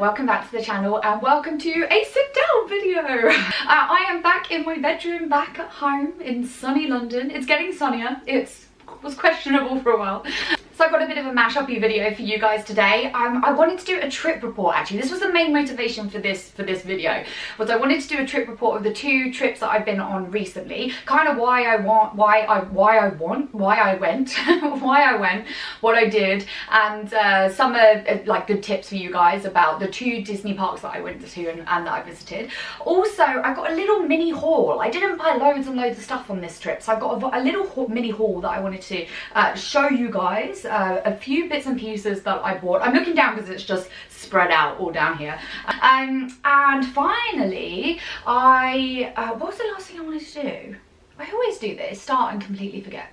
welcome back to the channel and welcome to a sit down video. I am back in my bedroom, back at home in sunny London. It's getting sunnier. It was questionable for a while. So I got a bit of a mash-up-y video for you guys today. I wanted to do a trip report actually. This was the main motivation for this video, was I wanted to do a trip report of the 2 trips that I've been on recently. Kind of why I went, what I did, and some like good tips for you guys about the 2 Disney parks that I went to and that I visited. Also, I got a little mini haul. I didn't buy loads and loads of stuff on this trip, so I've got a little mini haul that I wanted to show you guys. A few bits and pieces that I bought. I'm looking down because it's just spread out all down here. And finally, what was the last thing I wanted to do? I always do this, start and completely forget.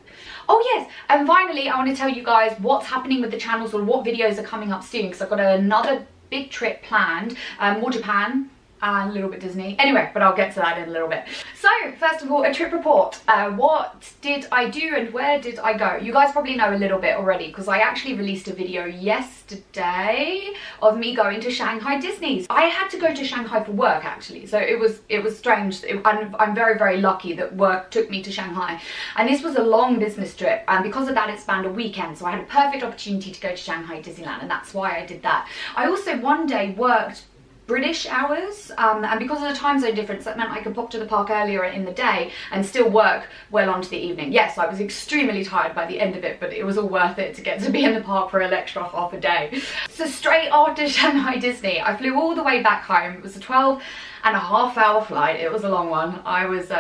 Oh yes, and finally I want to tell you guys what's happening with the channels or what videos are coming up soon, because I've got another big trip planned, more Japan, and a little bit Disney. Anyway, but I'll get to that in a little bit. So, first of all, a trip report. What did I do and where did I go? You guys probably know a little bit already because I actually released a video yesterday of me going to Shanghai Disney. I had to go to Shanghai for work actually, so it was strange. I'm very, very lucky that work took me to Shanghai. And this was a long business trip, and because of that it spanned a weekend, so I had a perfect opportunity to go to Shanghai Disneyland, and that's why I did that. I also one day worked British hours, and because of the time zone difference, that meant I could pop to the park earlier in the day and still work well onto the evening. Yes, I was extremely tired by the end of it, but it was all worth it to get to be in the park for an extra half a day. So straight after Shanghai Disney, I flew all the way back home. It was a 12.5-hour flight. It was a long one. I was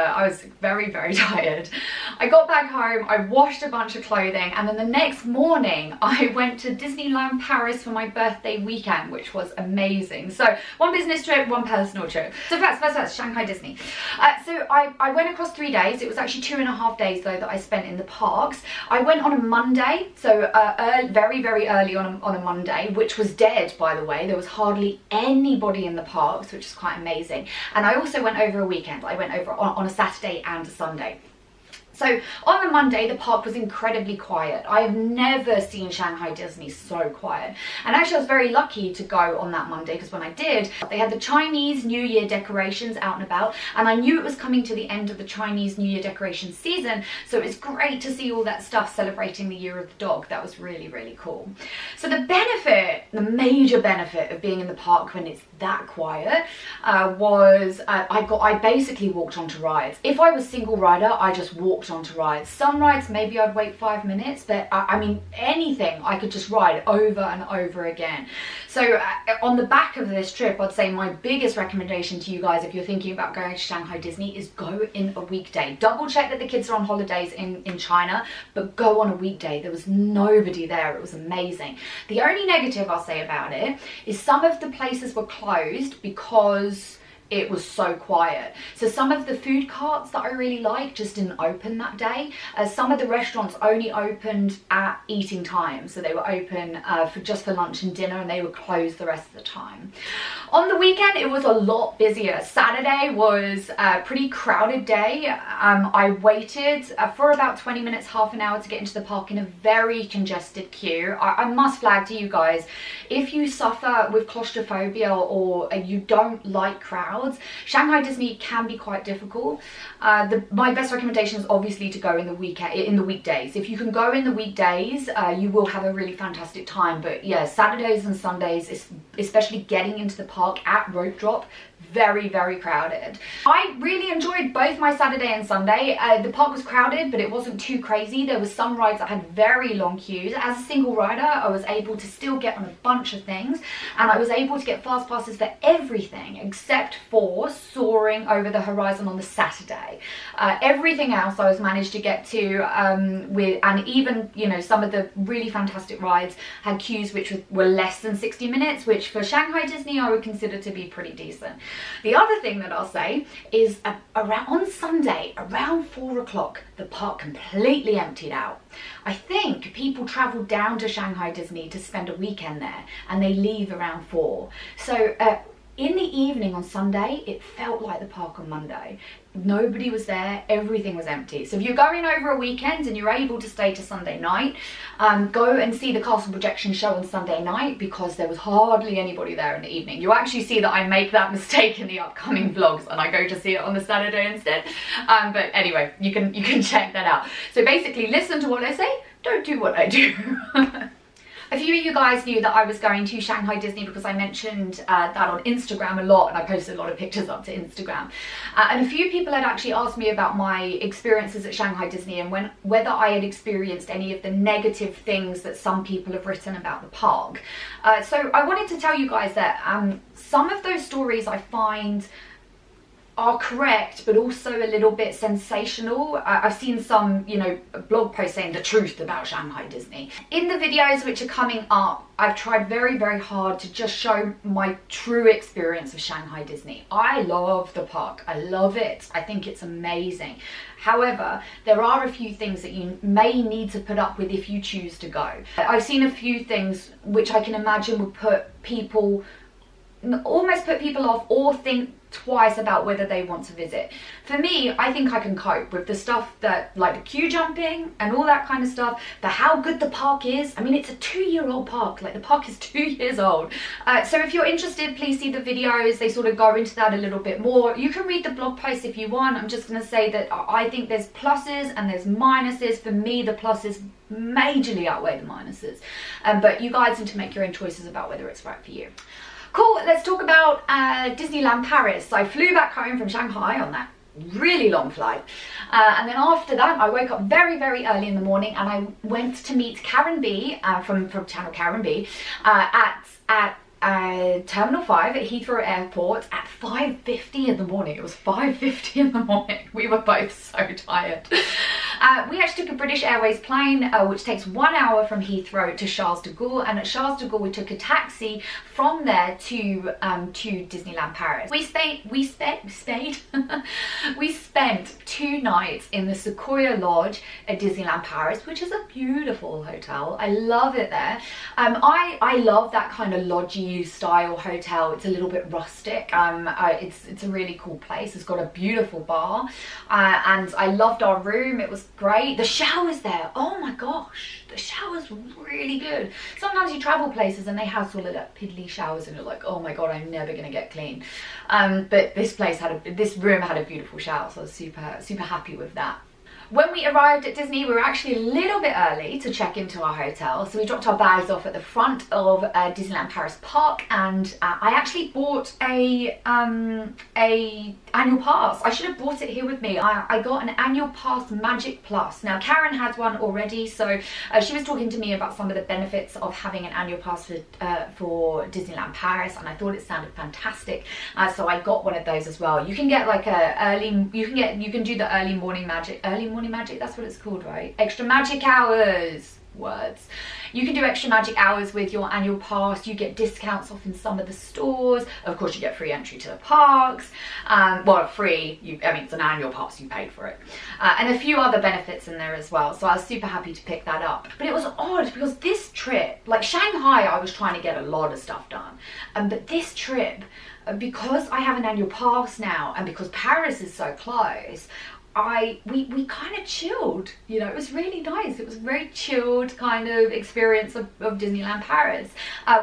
very, very tired. I got back home, I washed a bunch of clothing, and then the next morning I went to Disneyland Paris for my birthday weekend, which was amazing. So one business trip, one personal trip. So first, Shanghai Disney. So I went across 3 days. It was actually 2.5 days though that I spent in the parks. I went on a Monday, so very, very early on a Monday, which was dead, by the way. There was hardly anybody in the parks, which is quite amazing. And I also went over a weekend. I went over on a Saturday and a Sunday. So on the Monday, the park was incredibly quiet. I have never seen Shanghai Disney so quiet. And actually I was very lucky to go on that Monday, because when I did, they had the Chinese New Year decorations out and about, and I knew it was coming to the end of the Chinese New Year decoration season, so it was great to see all that stuff celebrating the Year of the Dog. That was really, really cool. So the major benefit of being in the park when it's that quiet was I basically walked onto rides. If I was single rider, I just walked onto rides. Some rides maybe I'd wait 5 minutes, but I mean anything I could just ride over and over again. So on the back of this trip, I'd say my biggest recommendation to you guys if you're thinking about going to Shanghai Disney is go in a weekday. Double check that the kids are on holidays in China, but go on a weekday. There was nobody there. It was amazing. The only negative I'll say about it is some of the places were closed because it was so quiet. So some of the food carts that I really like just didn't open that day. Some of the restaurants only opened at eating time, so they were open just for lunch and dinner, and they were closed the rest of the time. On the weekend, it was a lot busier. Saturday was a pretty crowded day. I waited for about 20 minutes, half an hour to get into the park in a very congested queue. I must flag to you guys, if you suffer with claustrophobia or you don't like crowds, Shanghai Disney can be quite difficult. My best recommendation is obviously to go in the weekdays. If you can go in the weekdays, you will have a really fantastic time. But yeah, Saturdays and Sundays, especially getting into the park at rope drop, very, very crowded. I really enjoyed both my Saturday and Sunday. The park was crowded, but it wasn't too crazy. There were some rides that had very long queues. As a single rider, I was able to still get on a bunch of things, and I was able to get fast passes for everything except for soaring over the horizon on the Saturday. Everything else I was managed to get to and even, you know, some of the really fantastic rides had queues which were less than 60 minutes, which for Shanghai Disney I would consider to be pretty decent. The other thing that I'll say is on Sunday, around 4 o'clock, the park completely emptied out. I think people travel down to Shanghai Disney to spend a weekend there, and they leave around 4. So in the evening on Sunday, it felt like the park on Monday. Nobody was there, everything was empty. So if you're going over a weekend and you're able to stay to Sunday night, go and see the castle projection show on Sunday night, because there was hardly anybody there in the evening. You'll actually see that I make that mistake in the upcoming vlogs and I go to see it on the Saturday instead. But anyway, you can check that out. So basically, listen to what I say, don't do what I do. A few of you guys knew that I was going to Shanghai Disney because I mentioned that on Instagram a lot, and I posted a lot of pictures up to Instagram. And a few people had actually asked me about my experiences at Shanghai Disney and whether I had experienced any of the negative things that some people have written about the park. So I wanted to tell you guys that some of those stories I find are correct, but also a little bit sensational. I've seen some, you know, blog posts saying the truth about Shanghai Disney. In the videos which are coming up, I've tried very, very hard to just show my true experience of Shanghai Disney. I love the park. I love it. I think it's amazing. However, there are a few things that you may need to put up with if you choose to go. I've seen a few things which I can imagine would almost put people off or think twice about whether they want to visit. For me, I think I can cope with the stuff that, like the queue jumping and all that kind of stuff, but how good the park is. I mean, it's a 2-year-old park, like the park is 2 years old. So if you're interested, please see the videos. They sort of go into that a little bit more. You can read the blog post if you want. I'm just going to say that I think there's pluses and there's minuses. For me, the pluses majorly outweigh the minuses. But you guys need to make your own choices about whether it's right for you. Cool, let's talk about Disneyland Paris. I flew back home from Shanghai on that really long flight. And then after that, I woke up very, very early in the morning and I went to meet Karen B from channel Karen B at Terminal 5 at Heathrow Airport at 5:50 in the morning. It was 5:50 in the morning. We were both so tired. We actually took a British Airways plane, which takes 1 hour from Heathrow to Charles de Gaulle, and at Charles de Gaulle we took a taxi from there to Disneyland Paris. We spent 2 nights in the Sequoia Lodge at Disneyland Paris, which is a beautiful hotel. I love it there. I love that kind of lodgy style hotel. It's a little bit rustic. It's a really cool place. It's got a beautiful bar, and I loved our room. It was great. The showers there, oh my gosh, the showers were really good. Sometimes you travel places and they have sort of that piddly showers and you're like, oh my god, I'm never gonna get clean. But this room had a beautiful shower, so I was super happy with that. When we arrived at Disney, we were actually a little bit early to check into our hotel, so we dropped our bags off at the front of Disneyland Paris Park, and I actually bought a annual pass. I should have brought it here with me. I got an annual pass Magic Plus. Now Karen had one already, so she was talking to me about some of the benefits of having an annual pass for Disneyland Paris, and I thought it sounded fantastic. So I got one of those as well. You can get like you can do the early morning magic, that's what it's called, right? Extra magic hours. Words. You can do extra magic hours with your annual pass. You get discounts off in some of the stores. Of course, you get free entry to the parks. Well, free, I mean, it's an annual pass, you paid for it. And a few other benefits in there as well. So I was super happy to pick that up. But it was odd because this trip, like Shanghai, I was trying to get a lot of stuff done. But this trip, because I have an annual pass now and because Paris is so close, we kind of chilled, you know. It was really nice. It was a very chilled kind of experience of Disneyland Paris.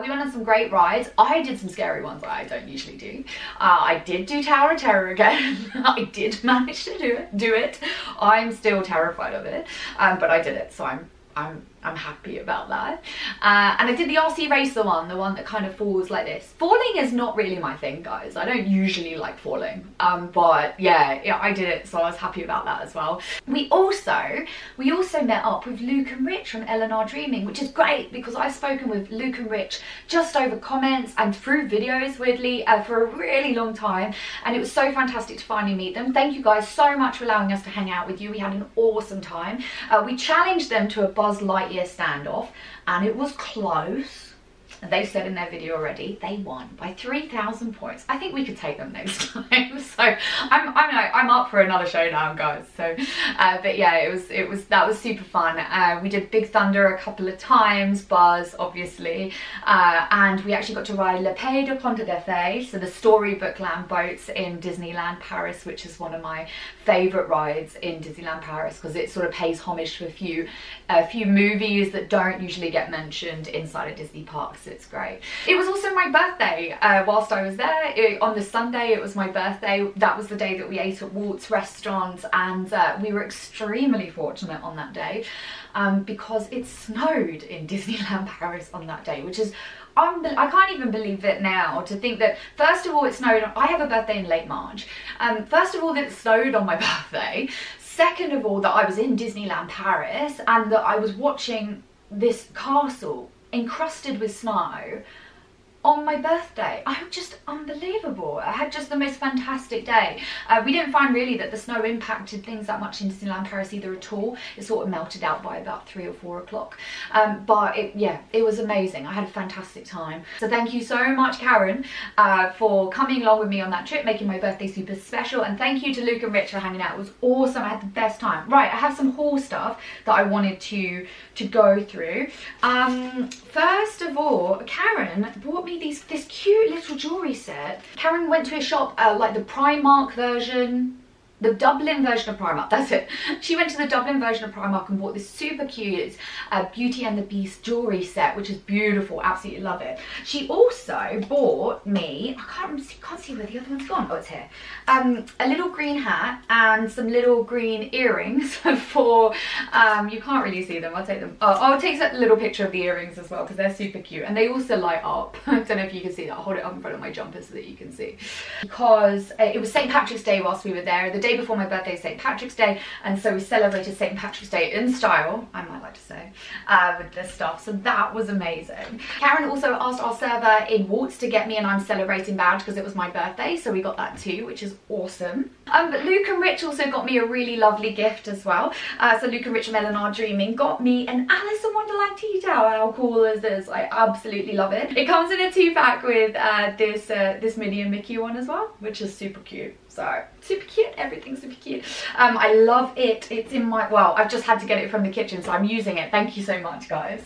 We went on some great rides. I did some scary ones that I don't usually do. I did do Tower of Terror again. I did manage to do it. I'm still terrified of it, but I did it, so I'm happy about that. And I did the RC Racer one, the one that kind of falls like this. Falling is not really my thing, guys. I don't usually like falling, but yeah, I did it, so I was happy about that as well. We also met up with Luke and Rich from L&R Dreaming, which is great because I've spoken with Luke and Rich just over comments and through videos, weirdly, for a really long time, and it was so fantastic to finally meet them. Thank you guys so much for allowing us to hang out with you. We had an awesome time. We challenged them to a Buzz Lightyear standoff, and it was close. They said in their video already they won by 3,000 points. I think we could take them next time. So I'm up for another showdown, guys. So but yeah, that was super fun. We did Big Thunder a couple of times, Buzz obviously, and we actually got to ride Le Pays de Conte de Fées, so the Storybook Land boats in Disneyland Paris, which is one of my favourite rides in Disneyland Paris because it sort of pays homage to a few movies that don't usually get mentioned inside a Disney park. So it's great. It was also my birthday whilst I was there. On the Sunday it was my birthday. That was the day that we ate at Walt's restaurant, and we were extremely fortunate on that day because it snowed in Disneyland Paris on that day, which is I can't even believe it now, to think that first of all it snowed. I have a birthday in late March. First of all that it snowed on my birthday. Second of all that I was in Disneyland Paris and that I was watching this castle encrusted with snow on my birthday. I'm just unbelievable. I had just the most fantastic day. We didn't find really that the snow impacted things that much in Disneyland Paris either at all. It sort of melted out by about 3 or 4 o'clock. But it was amazing. I had a fantastic time. So thank you so much, Karen, for coming along with me on that trip, making my birthday super special. And thank you to Luke and Rich for hanging out. It was awesome. I had the best time. Right, I have some haul stuff that I wanted to go through. First of all, Karen bought me this cute little jewelry set. Karen went to a shop, like the Primark version, the Dublin version of Primark, that's it. She went to the Dublin version of Primark and bought this super cute Beauty and the Beast jewelry set, which is beautiful, absolutely love it. She also bought me, I can't see where the other one's gone, oh it's here, a little green hat and some little green earrings for, you can't really see them, I'll take them, I'll take a little picture of the earrings as well because they're super cute and they also light up. I don't know if you can see that, I'll hold it up in front of my jumper so that you can see. Because it was St. Patrick's Day whilst we were there. The day before my birthday is St. Patrick's Day, and so we celebrated St. Patrick's Day in style, I might like to say, with this stuff, so that was amazing. Karen also asked our server in Waltz to get me an I'm Celebrating badge because it was my birthday, so we got that too, which is awesome. But Luke and Rich also got me a really lovely gift as well. So Luke and Rich from Eleanor Dreaming got me an Alice in Wonderland tea towel. How cool is this? I absolutely love it. It comes in a 2-pack with this Minnie and Mickey one as well, which is super cute. So super cute, everything's super cute. I love it. It's in my, well, I've just had to get it from the kitchen, so I'm using it. Thank you so much, guys.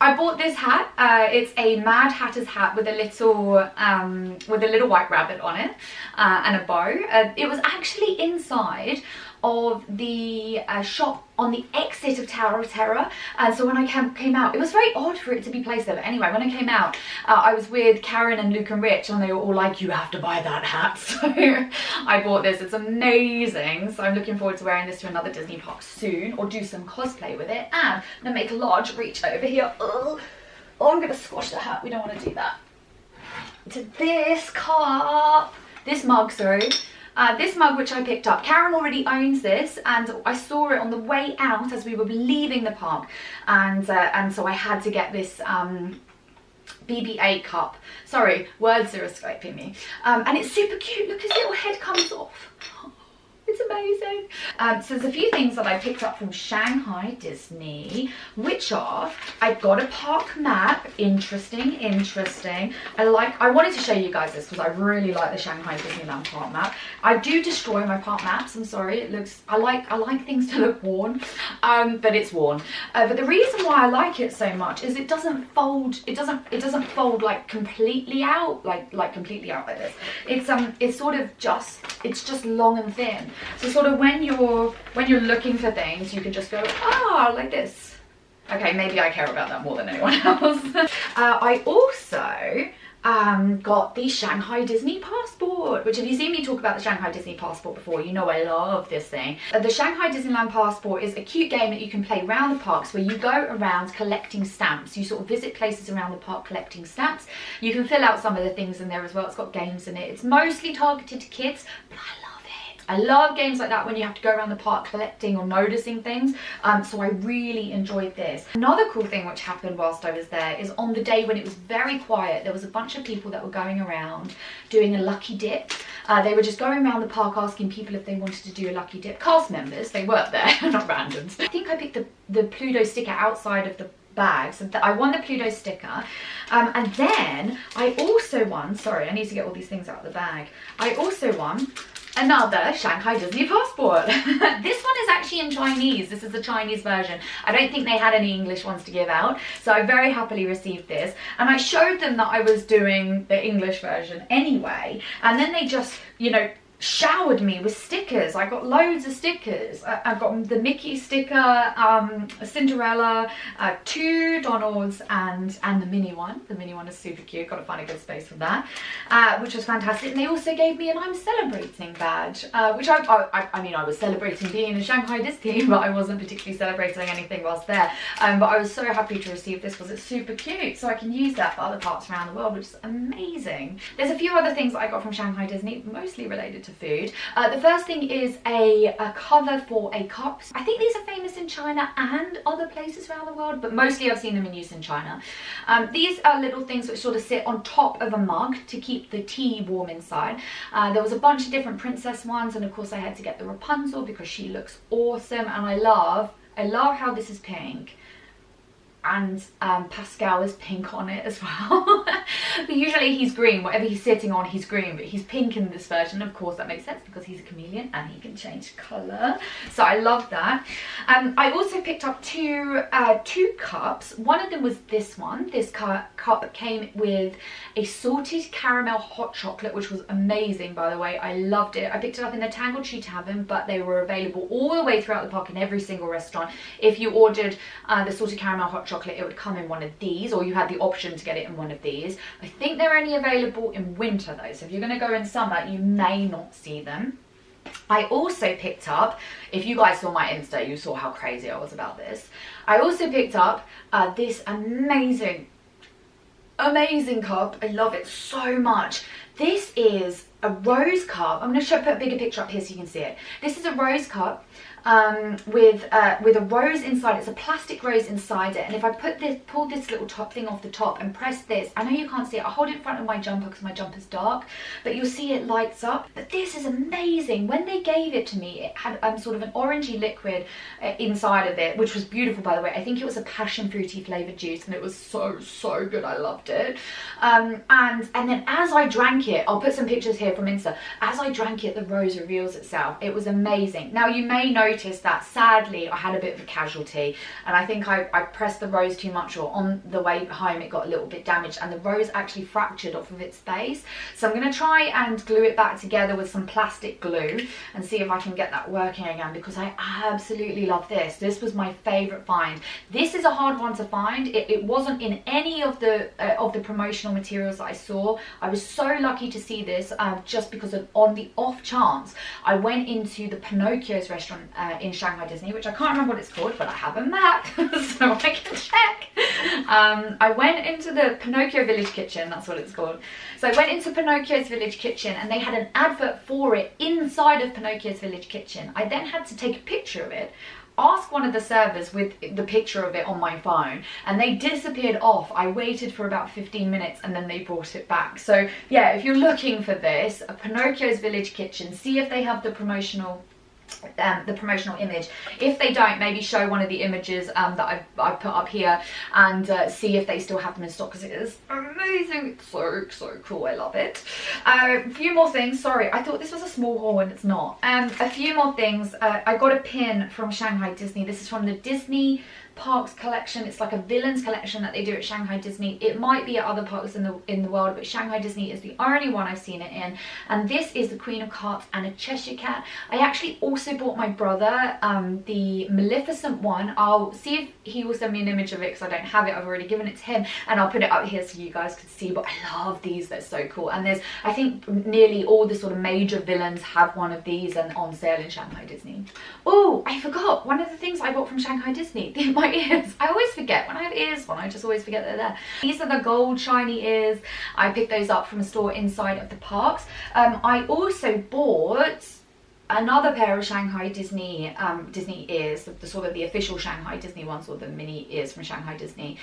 I bought this hat. It's a Mad Hatter's hat with a little white rabbit on it and a bow. It was actually inside of the shop on the exit of Tower of Terror, and so when I came out, it was very odd for it to be placed there, but anyway, when I came out, I was with Karen and Luke and Rich, and they were all like, you have to buy that hat, so I bought this. It's amazing, so I'm looking forward to wearing this to another Disney park soon, or do some cosplay with it, and I'm gonna make a large reach over here. Oh, I'm gonna squash the hat, we don't want to do that. To this cup, this mug, sorry. This mug which I picked up, Karen already owns this, and I saw it on the way out as we were leaving the park, and so I had to get this BB-8 cup. Sorry, words are escaping me. And it's super cute. Look, his little head comes off. It's amazing. So there's a few things that I picked up from Shanghai Disney, which are, I got a park map. Interesting. I wanted to show you guys this because I really like the Shanghai Disneyland park map. I do destroy my park maps, I'm sorry. It looks, I like things to look worn, but it's worn. But the reason why I like it so much is it doesn't fold. It doesn't fold like completely out, like completely out like this. It's sort of just, it's just long and thin. So sort of when you're looking for things, you can just go, like this. Okay, maybe I care about that more than anyone else. I also got the Shanghai Disney passport, which if you've seen me talk about the Shanghai Disney passport before, you know I love this thing. The Shanghai Disneyland passport is a cute game that you can play around the parks where you go around collecting stamps. You sort of visit places around the park collecting stamps. You can fill out some of the things in there as well. It's got games in it. It's mostly targeted to kids, but I love games like that when you have to go around the park collecting or noticing things, so I really enjoyed this. Another cool thing which happened whilst I was there is on the day when it was very quiet, there was a bunch of people that were going around doing a lucky dip. They were just going around the park asking people if they wanted to do a lucky dip. Cast members, they weren't there, not randoms. I think I picked the Pluto sticker outside of bag. So I won the Pluto sticker. And then I also won, sorry, I need to get all these things out of the bag. I also won another Shanghai Disney passport. This one is actually in Chinese. This is the Chinese version. I don't think they had any English ones to give out, so I very happily received this. And I showed them that I was doing the English version anyway, and then they just, you know, showered me with stickers. I got loads of stickers. I got the Mickey sticker, a Cinderella, 2 Donalds, and the mini one. The mini one is super cute. Got to find a good space for that, which was fantastic. And they also gave me an I'm celebrating badge, which I mean, I was celebrating being in Shanghai Disney, but I wasn't particularly celebrating anything whilst there. But I was so happy to receive this because it's super cute, so I can use that for other parts around the world, which is amazing. There's a few other things that I got from Shanghai Disney, mostly related to food. The first thing is a cover for a cup. I think these are famous in China and other places around the world, but mostly I've seen them in use in China. These are little things which sort of sit on top of a mug to keep the tea warm inside. There was a bunch of different princess ones, and of course I had to get the Rapunzel because she looks awesome, and I love how this is pink. And Pascal is pink on it as well. But usually he's green, whatever he's sitting on he's green, but he's pink in this version. Of course that makes sense because he's a chameleon and he can change colour, so I love that. I also picked up two cups. One of them was this one. This cup came with a salted caramel hot chocolate, which was amazing, by the way. I loved it. I picked it up in the Tangled Tree Tavern, but they were available all the way throughout the park in every single restaurant. If you ordered the salted caramel hot chocolate, it would come in one of these, or you had the option to get it in one of these. I think they're only available in winter though, so if you're going to go in summer you may not see them. I also picked up, if you guys saw my Insta, you saw how crazy I was about this. I also picked up this amazing cup. I love it so much. This is a rose cup. I'm going to put a bigger picture up here so you can see it. This is a rose cup with a rose inside. It's a plastic rose inside it, and if I pull this little top thing off the top and press this, I know you can't see it, I'll hold it in front of my jumper because my jumper's dark, but you'll see it lights up. But this is amazing. When they gave it to me, it had sort of an orangey liquid inside of it, which was beautiful, by the way. I think it was a passion fruity flavoured juice, and it was so good. I loved it. And then as I drank it, I'll put some pictures here from Insta. As I drank it, the rose reveals itself. It was amazing. Now you may notice that sadly I had a bit of a casualty, and I think I pressed the rose too much, or on the way home it got a little bit damaged, and the rose actually fractured off of its base. So I'm going to try and glue it back together with some plastic glue and see if I can get that working again, because I absolutely love this. This was my favourite find. This is a hard one to find. It wasn't in any of the promotional materials that I saw. I was so lucky to see this just because on the off chance I went into the Pinocchio's restaurant in Shanghai Disney, which I can't remember what it's called, but I have a map so I can check. I went into the Pinocchio Village Kitchen, that's what it's called. So I went into Pinocchio's Village Kitchen, and they had an advert for it inside of Pinocchio's Village Kitchen. I then had to take a picture of it, ask one of the servers with the picture of it on my phone, and they disappeared off. I waited for about 15 minutes and then they brought it back. So yeah, if you're looking for this, a Pinocchio's Village Kitchen, see if they have the promotional image. If they don't, maybe show one of the images that I put up here, and see if they still have them in stock, because it is amazing. It's so cool. I love it. A few more things. Sorry, I thought this was a small haul and it's not. A few more things. I got a pin from Shanghai Disney. This is from the Disney Parks collection. It's like a villains collection that they do at Shanghai Disney. It might be at other parks in the world, but Shanghai Disney is the only one I've seen it in. And this is the Queen of Carts and a Cheshire Cat. I actually also bought my brother the Maleficent one. I'll see if he will send me an image of it, because I don't have it. I've already given it to him, and I'll put it up here so you guys can see. But I love these. They're so cool. And there's, I think, nearly all the sort of major villains have one of these and on sale in Shanghai Disney. Oh, I forgot one of the things I bought from Shanghai Disney. My ears. I always forget when I have ears on. I just always forget they're there. These are the gold shiny ears. I picked those up from a store inside of the parks. I also bought another pair of Shanghai Disney Disney ears, the sort of the official Shanghai Disney ones, or the mini ears from Shanghai Disney.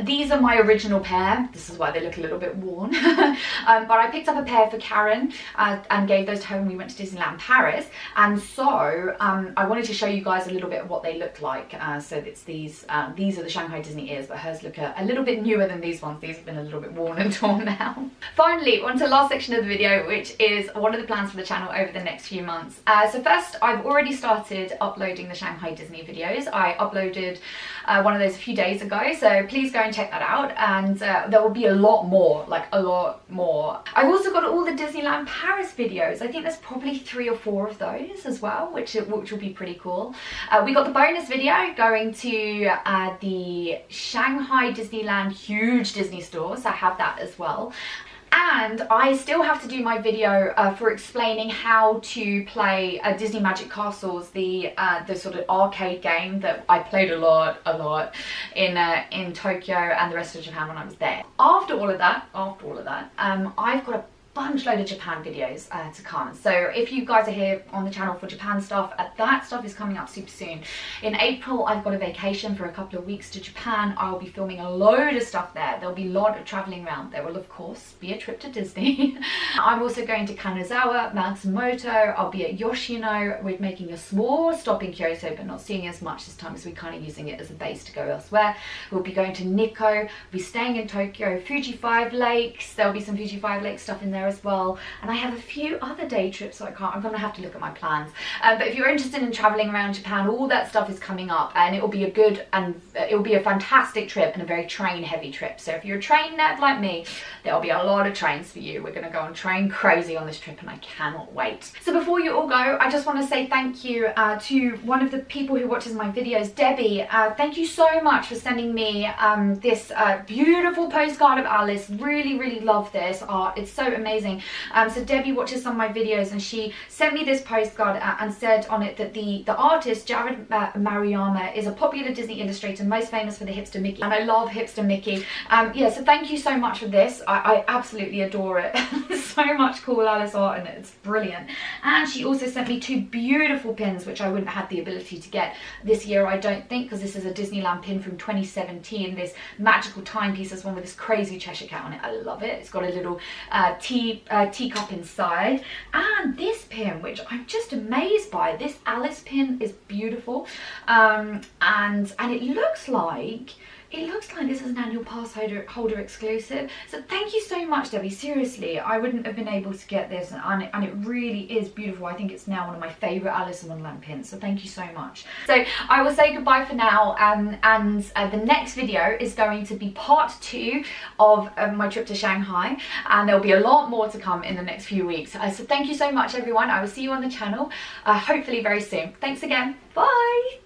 These are my original pair. This is why they look a little bit worn. But I picked up a pair for Karen and gave those to her when we went to Disneyland Paris. And so I wanted to show you guys a little bit of what they look like. So it's these are the Shanghai Disney ears, but hers look a little bit newer than these ones. These have been a little bit worn and torn now. Finally, on to the last section of the video, which is what are the plans for the channel over the next few months. So first, I've already started uploading the Shanghai Disney videos. I uploaded one of those a few days ago, so please go and check that out, and there will be a lot more, like a lot more. I've also got all the Disneyland Paris videos. I think there's probably 3 or 4 of those as well, which will be pretty cool. We got the bonus video going to the Shanghai Disneyland huge Disney store, so I have that as well. And I still have to do my video for explaining how to play Disney Magic Castles, the sort of arcade game that I played a lot in Tokyo and the rest of Japan when I was there. After all of that, I've got a bunch load of Japan videos to come. So if you guys are here on the channel for Japan stuff, that stuff is coming up super soon. In April, I've got a vacation for a couple of weeks to Japan. I'll be filming a load of stuff there. There'll be a lot of traveling around. There will of course be a trip to Disney. I'm also going to Kanazawa, Matsumoto. I'll be at Yoshino. We're making a small stop in Kyoto, but not seeing as much this time as we're kind of using it as a base to go elsewhere. We'll be going to Nikko. We'll be staying in Tokyo, Fuji 5 Lakes. There'll be some Fuji 5 Lakes stuff in there as well, and I have a few other day trips, so I'm gonna have to look at my plans, but if you're interested in traveling around Japan, all that stuff is coming up, and it will be a good and it will be a fantastic trip and a very train heavy trip. So if you're a train nerd like me, there'll be a lot of trains for you. We're gonna go on train crazy on this trip and I cannot wait. So before you all go, I just want to say thank you to one of the people who watches my videos, Debbie. Thank you so much for sending me this beautiful postcard of Alice. Really love this art. It's so amazing. So Debbie watches some of my videos, and she sent me this postcard and said on it that the artist Jared Maruyama is a popular Disney illustrator most famous for the hipster Mickey, and I love hipster Mickey. Yeah, so thank you so much for this. I absolutely adore it. There's so much cool Alice art in it. It's brilliant. And she also sent me 2 beautiful pins, which I wouldn't have had the ability to get this year, I don't think, because this is a Disneyland pin from 2017. This magical timepiece is one with this crazy Cheshire cat on it. I love it. It's got a little teacup inside, and this pin, which I'm just amazed by. This Alice pin is beautiful, and it looks like this is an annual pass holder exclusive. So thank you so much, Debbie. Seriously, I wouldn't have been able to get this, and it really is beautiful. I think it's now one of my favourite Alice in Wonderland pins, so thank you so much. So I will say goodbye for now, and the next video is going to be part 2 of my trip to Shanghai, and there'll be a lot more to come in the next few weeks. So thank you so much, everyone. I will see you on the channel hopefully very soon. Thanks again. Bye.